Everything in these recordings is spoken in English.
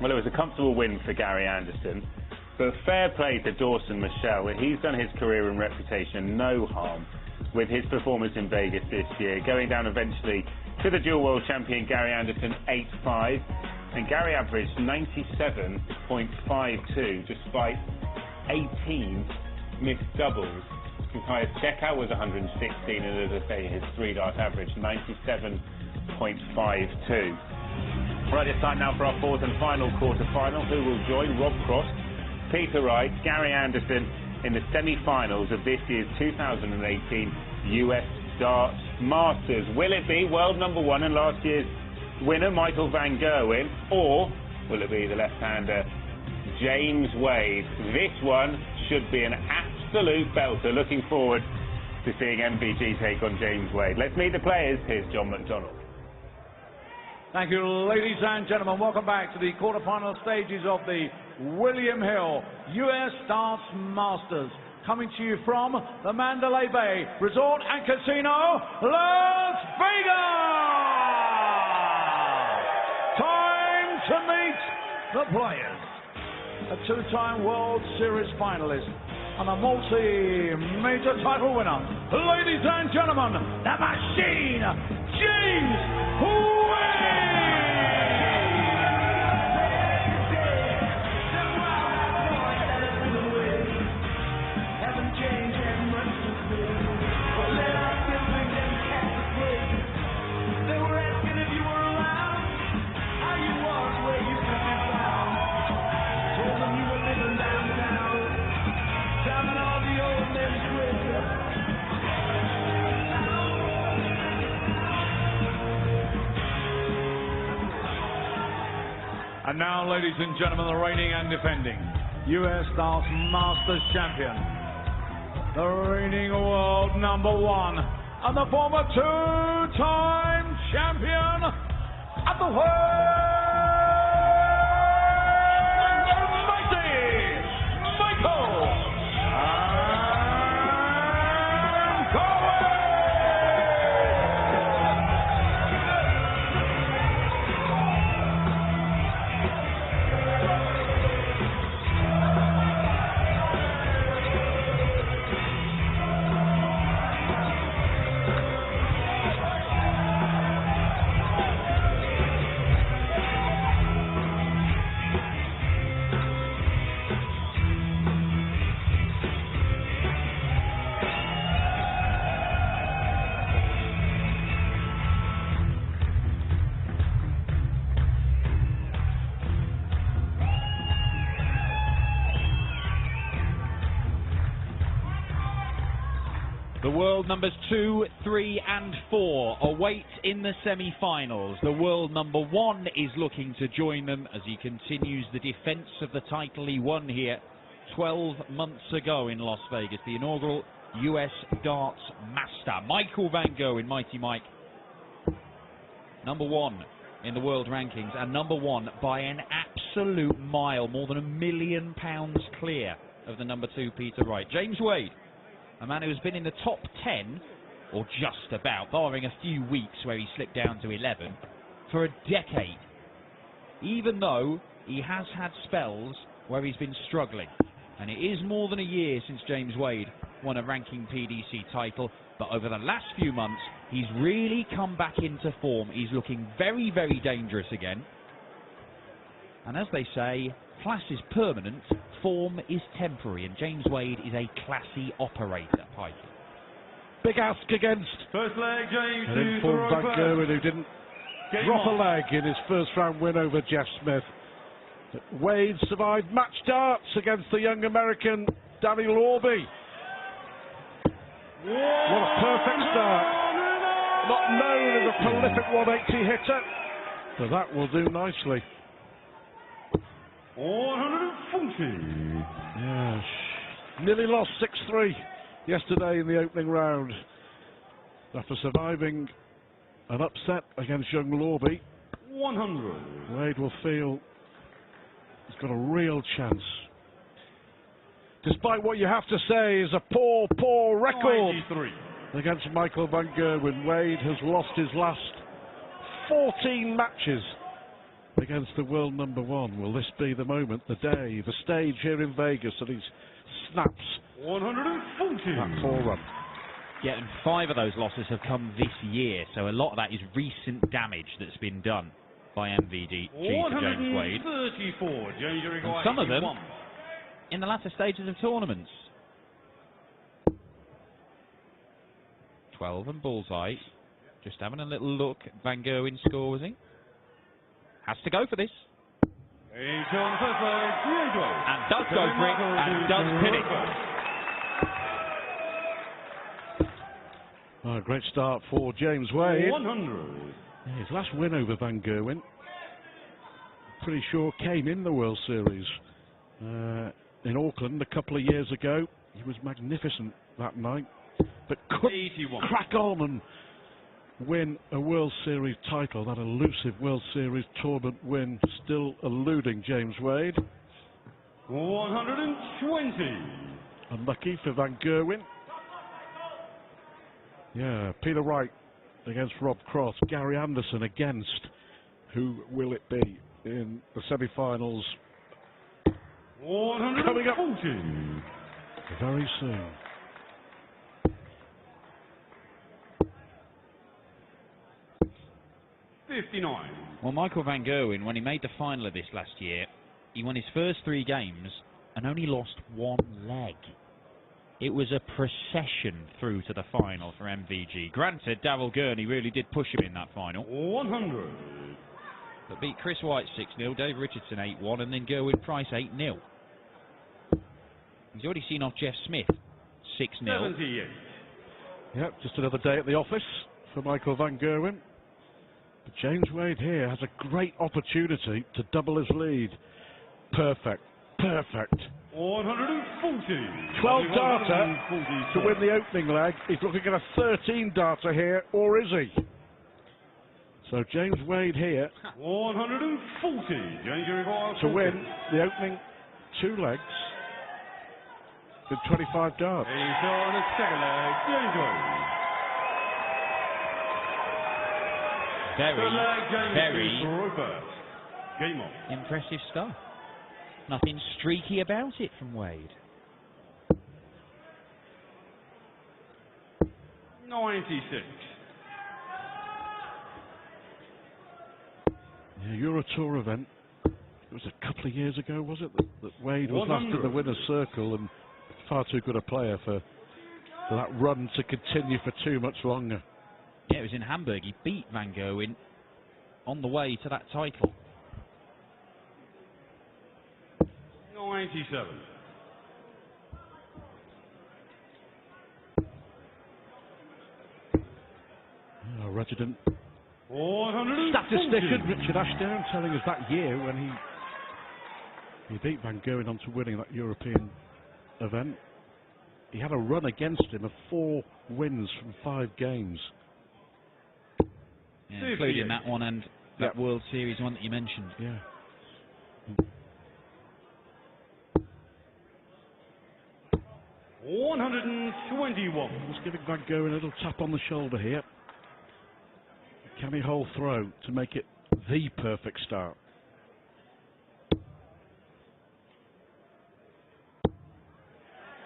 Well, it was a comfortable win for Gary Anderson, but fair play to Dawson Michel. He's done his career and reputation no harm with his performance in Vegas this year, going down eventually to the dual world champion Gary Anderson 8-5, and Gary averaged 97.52 despite 18 missed doubles. His highest checkout was 116, and as I say, his 3-dart average 97.52. Right, it's time now for our fourth and final quarter-final. Who will join Rob Cross, Peter Wright, Gary Anderson in the semi-finals of this year's 2018 US Darts Masters? Will it be world number one and last year's winner Michael van Gerwen, or will it be the left-hander James Wade? This one should be an absolute belter. Looking forward to seeing MVG take on James Wade. Let's meet the players. Here's John McDonald. Thank you, ladies and gentlemen. Welcome back to the quarterfinal stages of the William Hill US Darts Masters. Coming to you from the Mandalay Bay Resort and Casino, Las Vegas! Time to meet the players. A two-time World Series finalist and a multi-major title winner. Ladies and gentlemen, the machine, James Wade! And now, ladies and gentlemen, the reigning and defending US Darts Masters champion, the reigning world number one, and the former two-time champion at the mighty Michael. The world numbers 2, 3 and 4 await in the semi-finals. The world number 1 is looking to join them as he continues the defence of the title he won here 12 months ago in Las Vegas, the inaugural US Darts Master. Michael van Gerwen, Mighty Mike, number 1 in the world rankings, and number 1 by an absolute mile, more than £1 million clear of the number 2 Peter Wright. James Wade, a man who has been in the top 10, or just about, barring a few weeks where he slipped down to 11, for a decade. Even though he has had spells where he's been struggling. And it is more than a year since James Wade won a ranking PDC title, but over the last few months, he's really come back into form. He's looking very, very dangerous again. And as they say, class is permanent, form is temporary, and James Wade is a classy operator. Pike. Big ask against First leg, James. an informed van Gerwen who didn't drop a leg in his first round win over Jeff Smith. But Wade survived match darts against the young American Danny Lorby. What a perfect start. Not known as a prolific 180 hitter, but that will do nicely. 140. Yes. Nearly lost 6-3 yesterday in the opening round after surviving an upset against young Lorby. 100. Wade will feel he's got a real chance. Despite what you have to say is a poor record 93. against Michael van Gerwen. Wade has lost his last 14 matches against the world number one. Will this be the moment, the day, the stage here in Vegas that he snaps 140. that 4-run? Yeah, and 5 of those losses have come this year, so a lot of that is recent damage that's been done by MVG to James Wade. 134. James And some of them in the latter stages of tournaments. 12 and bullseye. Just having a little look at Van Gerwen's score, was he? Has to go for this. And does go for it, and does pin it. Oh, great start for James Wade. 100. Yeah, his last win over Van Gerwen, pretty sure, came in the World Series in Auckland a couple of years ago. He was magnificent that night, but couldn't crack on and win a World Series title. That elusive World Series tournament win still eluding James Wade. 120. Unlucky for Van Gerwen. Yeah, Peter Wright against Rob Cross. Gary Anderson against. Who will it be in the semi-finals? 140. Coming up very soon. Well, Michael Van Gerwen, when he made the final of this last year, he won his first 3 games and only lost 1 leg. It was a procession through to the final for MVG. Granted, Davil Gurney really did push him in that final. 100. But beat Chris White 6-0, Dave Richardson 8-1, and then Gerwin Price 8-0. He's already seen off Jeff Smith 6-0. 78. Yep, just another day at the office for Michael Van Gerwen. But James Wade here has a great opportunity to double his lead. Perfect. Perfect. 140. 12 darter to win the opening leg. He's looking at a 13 darter here, or is he? So James Wade here 140. to win the opening 2 legs with 25 darts. He's on the second leg. James Wade. Very Game on. impressive stuff. Nothing streaky about it from Wade. 96. Yeah, Euro Tour event. It was a couple of years ago, was it, that Wade was last in the winner's circle, and far too good a player for that run to continue for too much longer. Yeah, it was in Hamburg. He beat Van Gerwen on the way to that title. 97. Resident 140. statistician Richard Ashdown telling us that year when he beat Van Gerwen on to winning that European event, he had a run against him of 4 wins from 5 games. Yeah, including that one and that World Series one that you mentioned. Yeah. $121. Just giving Van Gerwen a little tap on the shoulder here. Can he hold throw to make it the perfect start?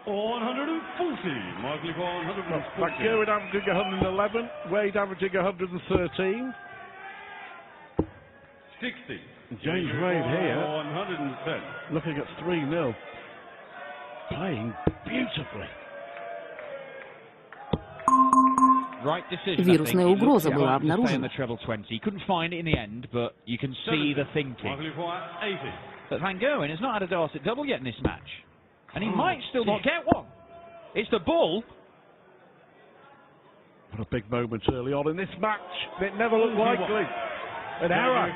Van Gerwen averaging 111, Wade averaging 113. 60. James Wade here 110. looking at 3-0. Playing beautifully. Right decision, Вирусная I think. угроза была He looked to stay in обнаружена. the treble 20. He couldn't find it in the end, but you can see the thinking. 80. But Van Gerwen has not had a Dorset double yet in this match. And he might still not get one. It's the bull. What a big moment early on in this match. It never looked likely. An error.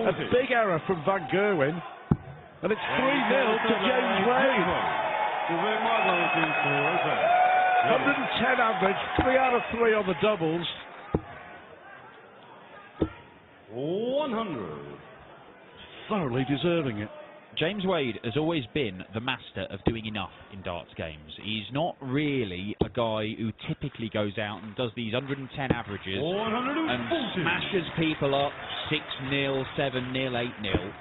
A big error from Van Gerwen. And it's 3-0 to James Wade. 110 average, 3 out of 3 on the doubles. 100. Thoroughly deserving it. James Wade has always been the master of doing enough in darts games. He's not really a guy who typically goes out and does these 110 averages and smashes people up, 6-0, 7-0, 8-0.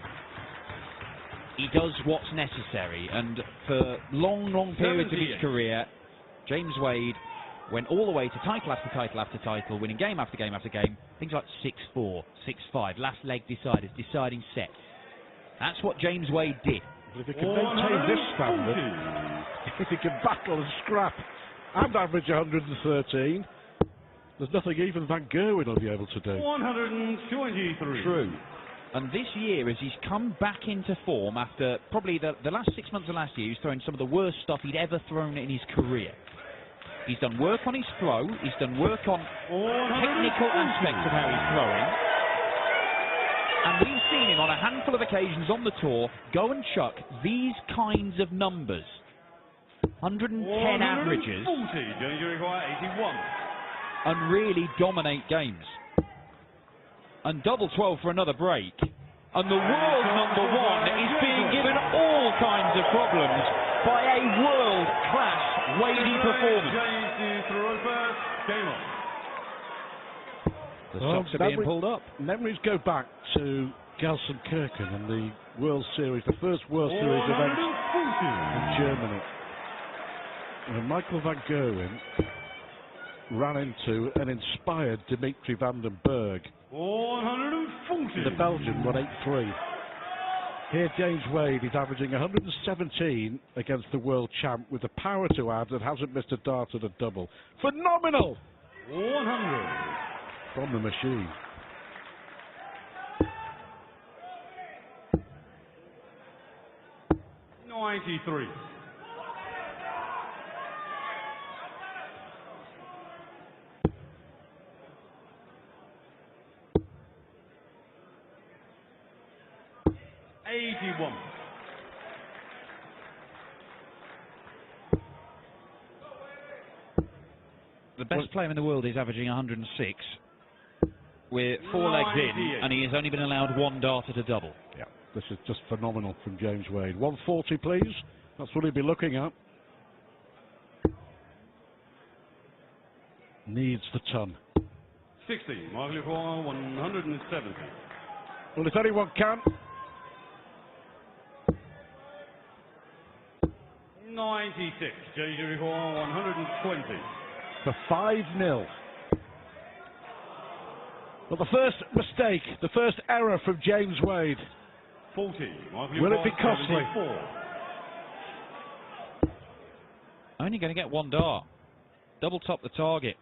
He does what's necessary, and for long periods of his career, James Wade went all the way to title after title after title, winning game after game after game. Things like 6-4, 6-5, last leg deciders, deciding sets. That's what James Wade did. If he can maintain this standard, if he can battle and scrap and average 113, there's nothing even Van Gerwen will be able to do. 123. True. And this year, as he's come back into form after probably the last 6 months of last year, he's thrown some of the worst stuff he'd ever thrown in his career. He's done work on his throw, he's done work on technical aspects of how he's throwing. And we've seen him on a handful of occasions on the tour go and chuck these kinds of numbers. 110 averages. 81. And really dominate games. And double 12 for another break. And the world number one is being given all kinds of problems by a world-class Wadey performance. The stocks are being pulled up. Memories go back to Gelsenkirchen and the World Series, the first World Series event in Germany. When Michael van Gerwen ran into and inspired Dimitri van den Berg. 140. The Belgian won 8-3. Here James Wade is averaging 117 against the world champ with the power to add and hasn't missed a dart at a double. Phenomenal! 100. From the machine. $93. $81. The best player in the world is averaging 106. We're 4 legs in, and he has only been allowed 1 dart at a double. Yeah, this is just phenomenal from James Wade. 140, please. That's what he'll be looking at. Needs the ton. 60. Mark for 170. Well, if anyone can. 96. JJ for 120. For 5-0. Well, the first mistake, the first error from James Wade. 40. Will it be costly? 74. Only going to get 1 dart. Double top the target.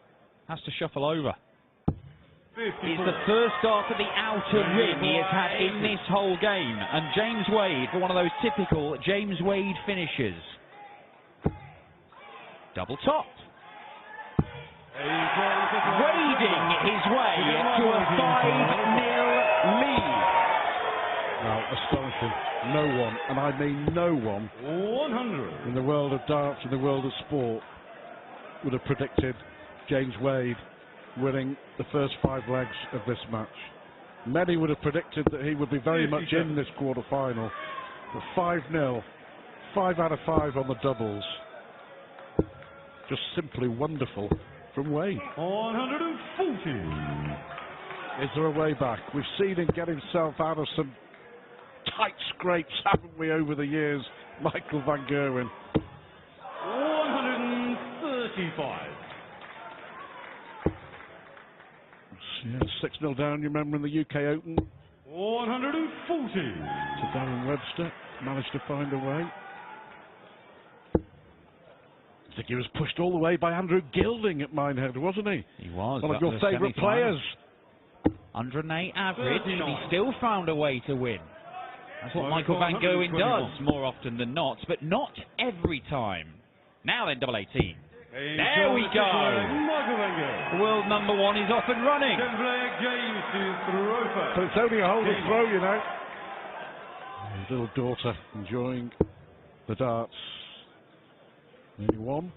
Has to shuffle over. 54. It's the first dart at the outer ring he has had in this whole game. And James Wade, for one of those typical James Wade finishes. Double top. Wading his way to a 5-0 lead. Now, astonishing. No one, and I mean no one, 100. in the world of darts, in the world of sport, would have predicted James Wade winning the first 5 legs of this match. Many would have predicted that he would be very much in this quarter-final. But 5-0, 5 out of 5 on the doubles. Just simply wonderful from Wade. 140. Is there a way back? We've seen him get himself out of some tight scrapes, haven't we, over the years? Michael van Gerwen. 135. Yeah, 6-0 down, you remember, in the UK Open? 140. To Darren Webster. Managed to find a way. I think he was pushed all the way by Andrew Gilding at Minehead, wasn't he? He was. One of your favourite players. 108 average, and he still found a way to win. That's what Well, Michael van Gerwen 121. does more often than not, but not every time. Now then, double 18. There we go. World number one is off and running. So it's only a hold and throw, you know. His little daughter enjoying the darts. Nearly one.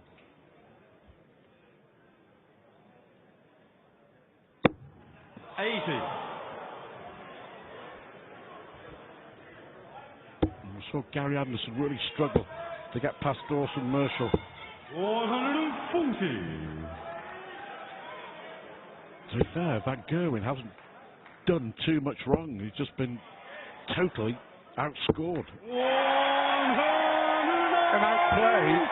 80. We saw Gary Anderson really struggle to get past Dawson Marshall. 140. To be fair, Van Gerwen hasn't done too much wrong. He's just been totally outscored. And outplayed.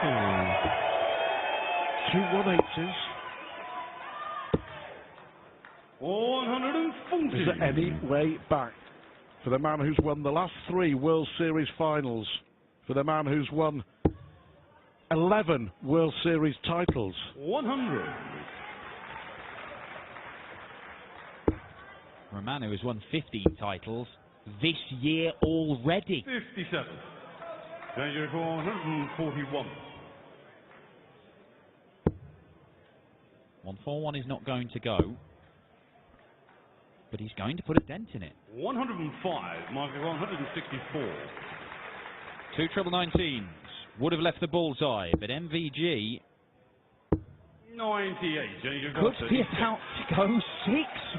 2 180s. 140. Is there any way back for the man who's won the last 3 World Series finals? For the man who's won 11 World Series titles? 100. For a man who has won 15 titles this year already. 57. Danger for 141. 141 is not going to go, but he's going to put a dent in it. 105, marking 164. 2 treble 19s would have left the bullseye, but MVG 98. Danger for could be about to go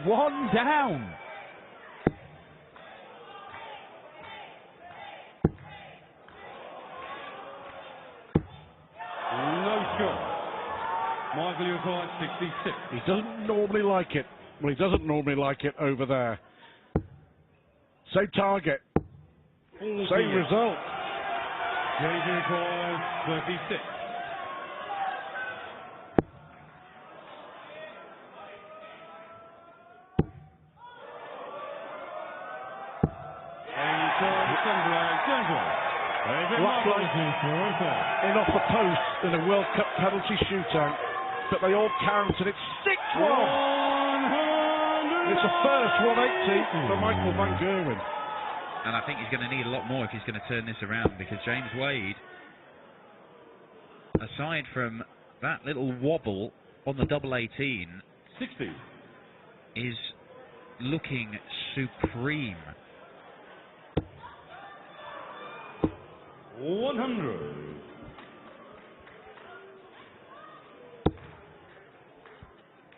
6-1 down. No score. Michael, you're caught 66. He doesn't normally like it. Well, he doesn't normally like it over there. Same target. 48. Same result. Danger for 36. In off the post in a World Cup penalty shootout, but they all count, and it's 6-1. It's a first 180 for Michael van Gerwen. And I think he's going to need a lot more if he's going to turn this around, because James Wade, aside from that little wobble on the double 18, 60, is looking supreme. 100.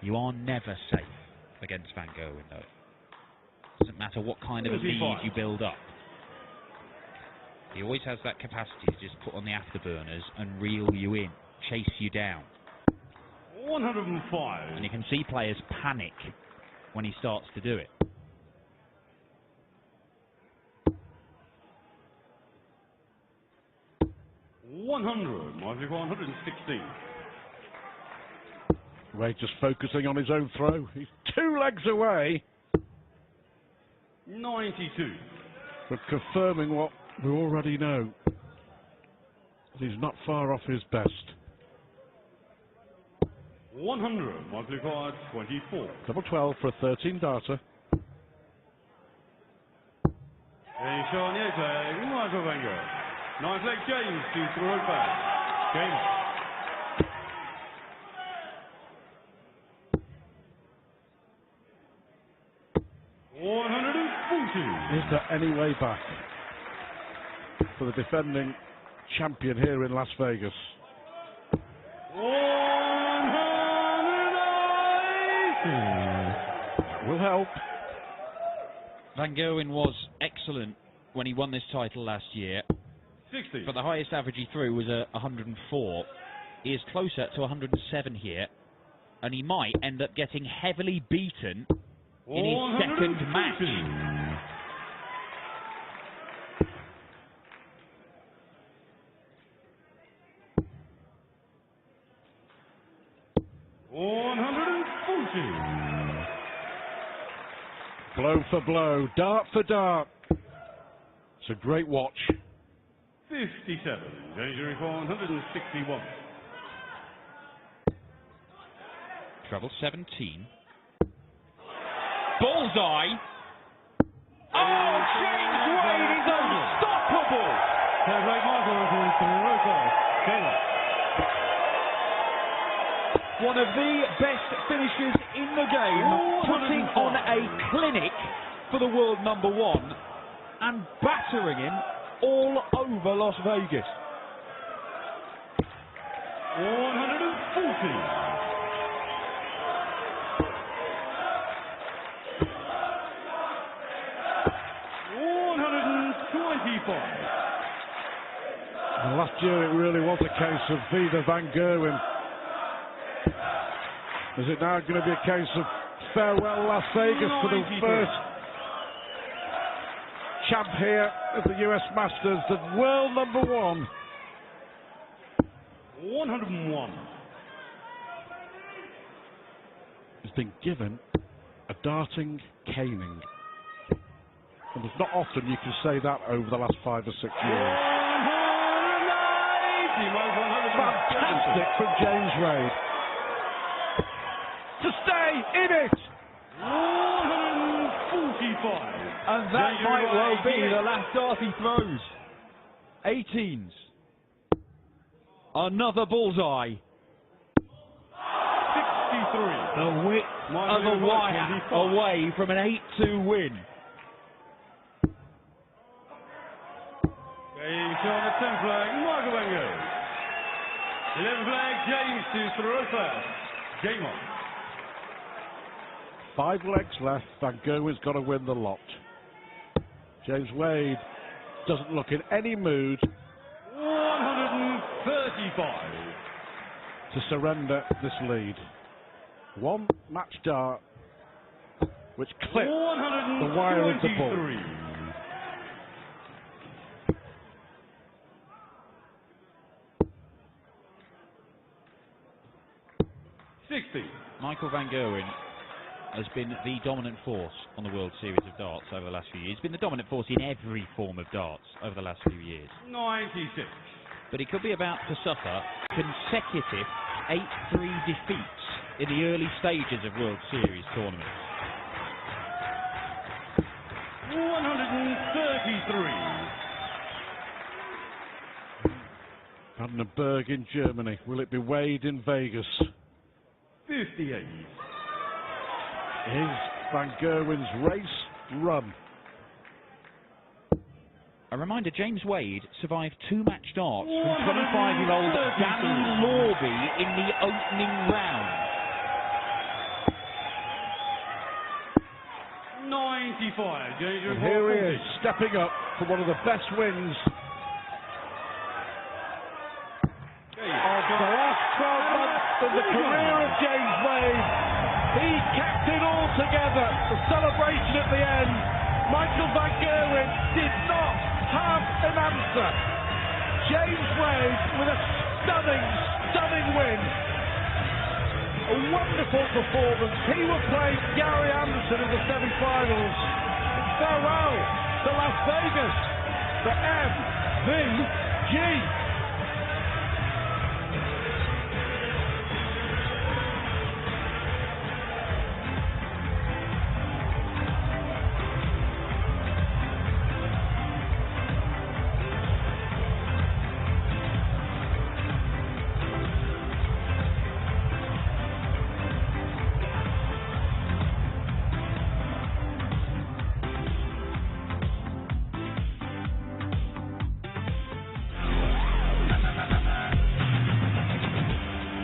You are never safe against Van Gerwen, though. Doesn't matter what kind of a lead you build up. He always has that capacity to just put on the afterburners and reel you in, chase you down. 105. And you can see players panic when he starts to do it. 100. Mark 116. Wade just focusing on his own throw. He's 2 legs away 92. from confirming what we already know. He's not far off his best. 100. Mark 24. Double 12 for a 13 darter. And Sean Yete, Michael van Gerwen. Nice leg James to throw it back. Game on. Is there any way back for the defending champion here in Las Vegas? 180. Will help. Van Gerwen was excellent when he won this title last year. 60. But the highest average he threw was 104. He is closer to 107 here, and he might end up getting heavily beaten in his second match. 140. Blow for blow, dart for dart. It's a great watch. 57. Danger for 161. Treble 17. Bullseye. Oh, James Wade is unstoppable. One of the best finishers in the game, putting on a clinic for the world number 1 and battering him all over Las Vegas. 140. And last year it really was a case of Vida van Gerwen. Is it now going to be a case of Farewell Las Vegas for the first champ here of the US Masters, the world number one. 101. Has been given a darting caning. And it's not often you can say that over the last 5 or 6 years. 190. Fantastic from James Wade. To stay in it! 145. And that might well be the last dart he throws. 18s. Another bullseye. 63. The width of a wire away from an 8-2 win. James on the 10 flag, Michael Van Gerwen. 11 flag, James to throw first. Game on. 5 legs left. Van Gerwen's got to win the lot. James Wade doesn't look in any mood 135. to surrender this lead. One match dart which clipped the wire of the ball. 60. Michael Van Gerwen has been the dominant force on the World Series of Darts over the last few years. He's been the dominant force in every form of darts over the last few years. 96. But he could be about to suffer consecutive 8-3 defeats in the early stages of World Series tournaments. 133. Vandenberg in Germany. Will it be Wade in Vegas? 58. Is Van Gerwen's race run? A reminder, James Wade survived 2 match darts from 25-year-old Danny Lorby in the opening round. 95. And here he is, stepping up for one of the best wins of the last 12 months of the career of James Wade. He kept it all together. The celebration at the end. Michael Van Gerwen did not have an answer. James Wade with a stunning win. A wonderful performance. He will play Gary Anderson in the semi-finals. Farewell to Las Vegas. The MVG.